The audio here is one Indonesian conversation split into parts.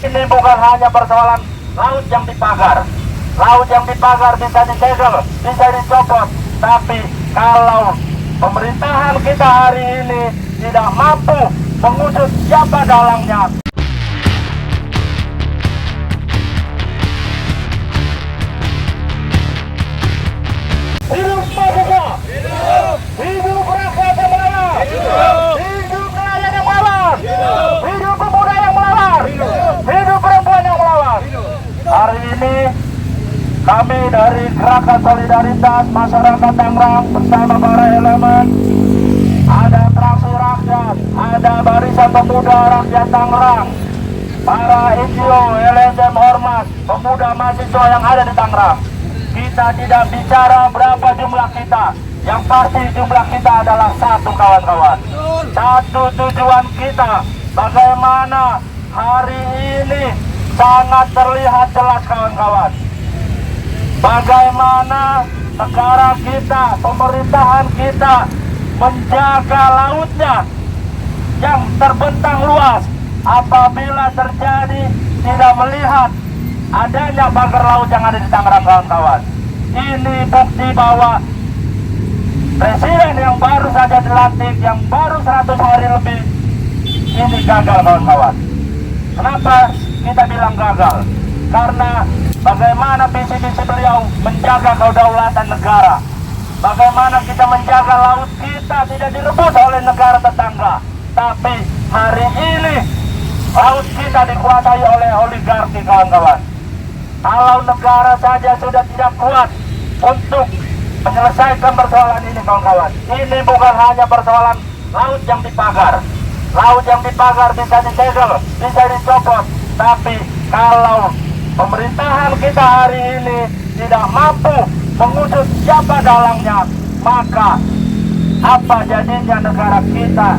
Ini bukan hanya persoalan laut yang dipagar. Laut yang dipagar bisa disegel, bisa dicopot. Tapi kalau pemerintahan kita hari ini tidak mampu mengusut siapa dalangnya, hidup Papua, hidup rakyat yang melawan, hidup nelayan yang melawan, hidup pemuda yang melawan, hidup perempuan yang melawan. Hari ini kami dari Gerakan Solidaritas Masyarakat Tangerang bersama para elemen, ada Traksi Rakyat, ada Barisan Pemuda Rakyat Tangerang, para NGO, LSM Ormas, pemuda mahasiswa yang ada di Tangerang. Kita tidak bicara berapa jumlah kita, yang pasti jumlah kita adalah satu, kawan-kawan. Satu tujuan kita, bagaimana hari ini sangat terlihat jelas, kawan-kawan. Bagaimana negara kita, pemerintahan kita menjaga lautnya yang terbentang luas. Apabila terjadi tidak melihat adanya pagar laut yang ada di Tangerang, kawan-kawan. Ini bukti bahwa presiden yang baru saja dilantik, yang baru 100 hari lebih, ini gagal, kawan-kawan. Kenapa kita bilang gagal? Karena bagaimana visi-visi beliau menjaga kedaulatan negara, bagaimana kita menjaga laut kita tidak direbut oleh negara tetangga. Tapi hari ini laut kita dikuasai oleh oligarki, kawan-kawan. Kalau negara saja sudah tidak kuat untuk menyelesaikan persoalan ini, kawan-kawan. Ini bukan hanya persoalan laut yang dipagar. Laut yang dipagar bisa disegel, bisa dicopot. Tapi kalau pemerintahan kita hari ini tidak mampu mengusut siapa dalangnya, maka apa jadinya negara kita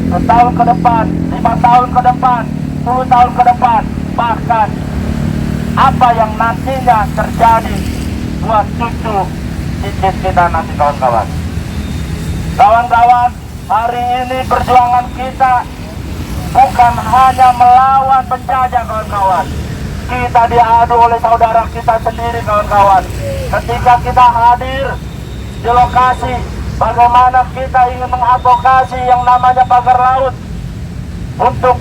setahun ke depan, 5 tahun ke depan, 10 tahun ke depan, bahkan apa yang nantinya terjadi buat cucu cicit kita nanti, kawan-kawan. Kawan-kawan, hari ini perjuangan kita bukan hanya melawan penjajah, kawan-kawan. Kita diadu oleh saudara kita sendiri, kawan-kawan. Ketika kita hadir di lokasi, bagaimana kita ingin mengadvokasi yang namanya pagar laut untuk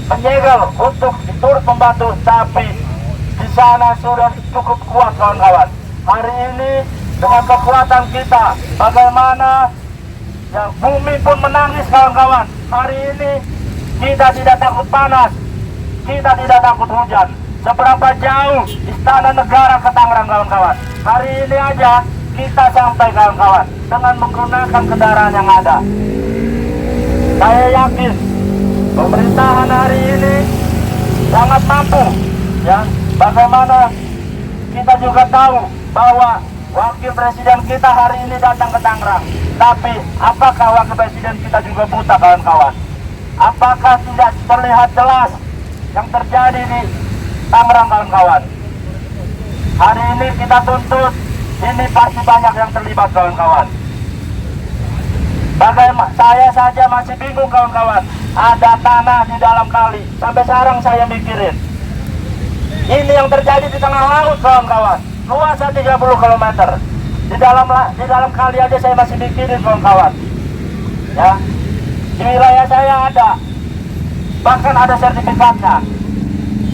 menyegel, untuk turut membantu, tapi di sana sudah cukup kuat, kawan-kawan. Hari ini dengan kekuatan kita, bagaimana ya, bumi pun menangis, kawan-kawan. Hari ini kita tidak takut panas, kita tidak takut hujan. Seberapa jauh istana negara ke Tangerang, kawan-kawan. Hari ini aja kita sampai, kawan-kawan, dengan menggunakan kendaraan yang ada. Saya yakin pemerintahan hari ini sangat mampu, ya. Bagaimana kita juga tahu bahwa wakil presiden kita hari ini datang ke Tangerang. Tapi apakah wakil presiden kita juga buta, kawan-kawan? Apakah tidak terlihat jelas yang terjadi di Tangerang, kawan-kawan? Hari ini kita tuntut, ini pasti banyak yang terlibat, kawan-kawan. Bagaimana saya saja masih bingung, kawan-kawan. Ada tanah di dalam kali, sampai sekarang saya mikirin. Ini yang terjadi di tengah laut, kawan-kawan. Luasnya 30 km. Di dalam kali aja saya masih mikirin, kawan-kawan. Ya, di wilayah saya ada, bahkan ada sertifikatnya.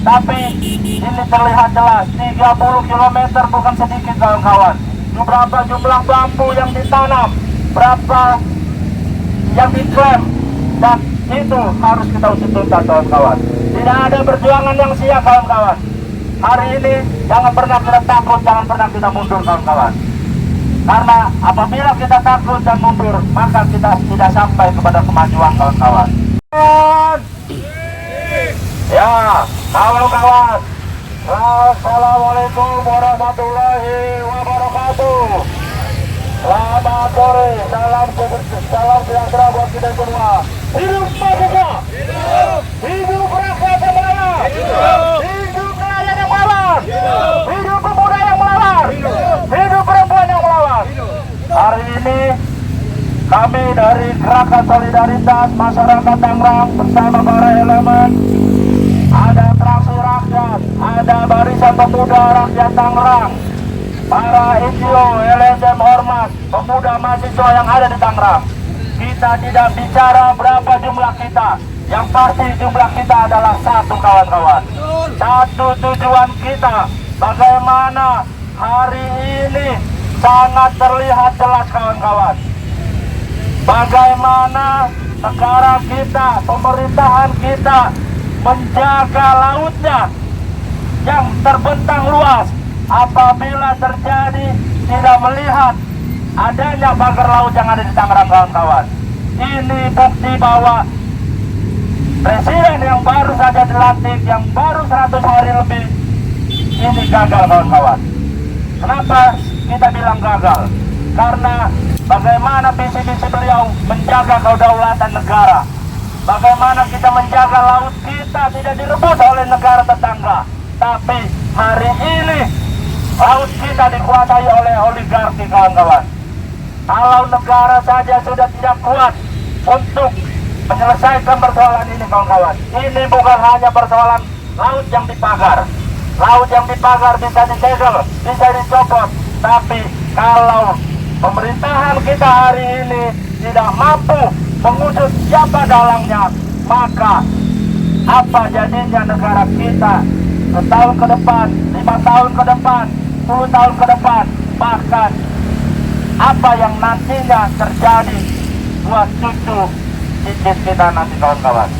Tapi ini terlihat jelas 30 km bukan sedikit, kawan-kawan. Berapa jumlah bambu yang ditanam, berapa yang diklaim, dan itu harus kita usut tuntas, kawan-kawan. Tidak ada perjuangan yang sia, kawan-kawan. Hari ini jangan pernah kita takut, jangan pernah kita mundur, kawan-kawan. Karena apabila kita takut dan mundur, maka kita tidak sampai kepada kemajuan, kawan-kawan. Ya, kawan-kawan, assalamualaikum warahmatullahi wabarakatuh. Selamat sore, salam sejahtera buat kita semua. Hidup Papua, hidup rakyat yang melawan, hidup nelayan yang melawan, hidup pemuda yang melawan, hidup perempuan yang melawan. Hari ini kami dari Gerakan Solidaritas Masyarakat Tangerang bersama para elemen, ada Fraksi Rakyat, ada Barisan Pemuda Rakyat Tangerang, para NGO, LSM Ormas, pemuda mahasiswa yang ada di Tangerang. Kita tidak bicara berapa jumlah kita, yang pasti jumlah kita adalah satu, kawan-kawan. Satu tujuan kita, bagaimana hari ini sangat terlihat jelas, kawan-kawan. Bagaimana negara kita, pemerintahan kita menjaga lautnya yang terbentang luas apabila terjadi tidak melihat adanya pagar laut yang ada di Tangerang, kawan-kawan. Ini bukti bahwa presiden yang baru saja dilantik, yang baru 100 hari lebih, ini gagal, kawan-kawan. Kenapa kita bilang gagal? Karena bagaimana visi-visi beliau menjaga kedaulatan negara, bagaimana kita menjaga laut kita tidak direbut oleh negara tetangga, tapi hari ini laut kita dikuasai oleh oligarki, kawan-kawan. Kalau negara saja sudah tidak kuat untuk menyelesaikan persoalan ini, kawan-kawan, ini bukan hanya persoalan laut yang dipagar. Laut yang dipagar bisa disegel, bisa dicopot, tapi kalau pemerintahan kita hari ini tidak mampu mengusut siapa dalangnya, maka apa jadinya negara kita setahun ke depan, 5 tahun ke depan, 10 tahun ke depan, bahkan apa yang nantinya terjadi buat cucu cicit kita nanti, kawan-kawan.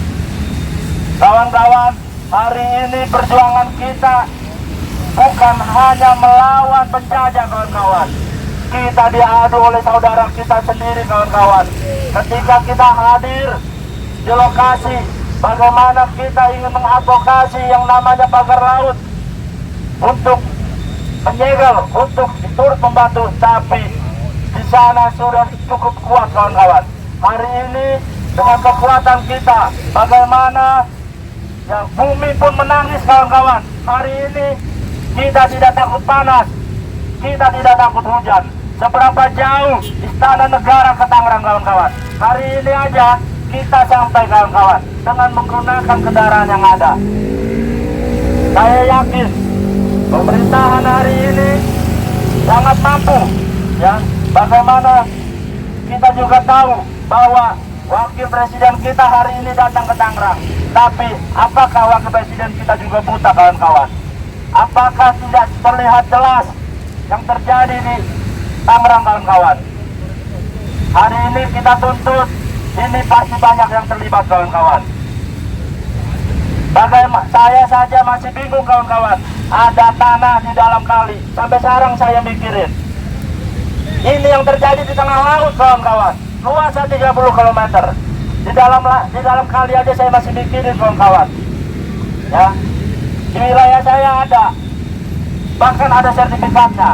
Kawan-kawan, hari ini perjuangan kita bukan hanya melawan penjajah, kawan-kawan. Kita diadu oleh saudara kita sendiri, kawan-kawan. Ketika kita hadir di lokasi, bagaimana kita ingin mengadvokasi yang namanya pagar laut untuk menyegel, untuk turut membantu, tapi di sana sudah cukup kuat, kawan-kawan. Hari ini dengan kekuatan kita, bagaimana ya bumi pun menangis, kawan-kawan. Hari ini kita tidak takut panas, kita tidak takut hujan. Seberapa jauh istana negara ke Tangerang, kawan-kawan. Hari ini aja kita sampai, kawan-kawan, dengan menggunakan kendaraan yang ada. Saya yakin pemerintahan hari ini sangat mampu, ya. Bagaimana kita juga tahu bahwa wakil presiden kita hari ini datang ke Tangerang. Tapi apakah wakil presiden kita juga buta, kawan-kawan? Apakah tidak terlihat jelas yang terjadi di Tangerang, kawan-kawan? Hari ini kita tuntut, ini pasti banyak yang terlibat, kawan-kawan. Bagaimana saya saja masih bingung, kawan-kawan. Ada tanah di dalam kali, sampai sekarang saya mikirin. Ini yang terjadi di tengah laut, kawan-kawan. Luasnya 30 km. Di dalam kali aja saya masih mikirin, kawan-kawan. Ya, di wilayah saya ada, bahkan ada sertifikatnya.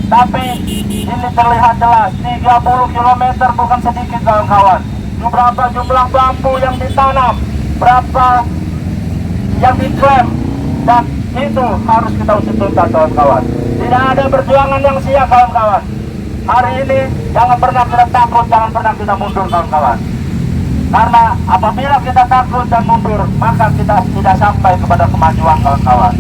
Tapi ini terlihat jelas 30 km bukan sedikit, kawan-kawan. Berapa jumlah bambu yang ditanam, berapa yang diklaim, dan itu harus kita usut tuntas, kawan-kawan. Tidak ada perjuangan yang sia, kawan-kawan. Hari ini jangan pernah kita takut, jangan pernah kita mundur, kawan-kawan. Karena apabila kita takut dan mundur, maka kita tidak sampai kepada kemajuan, kawan-kawan.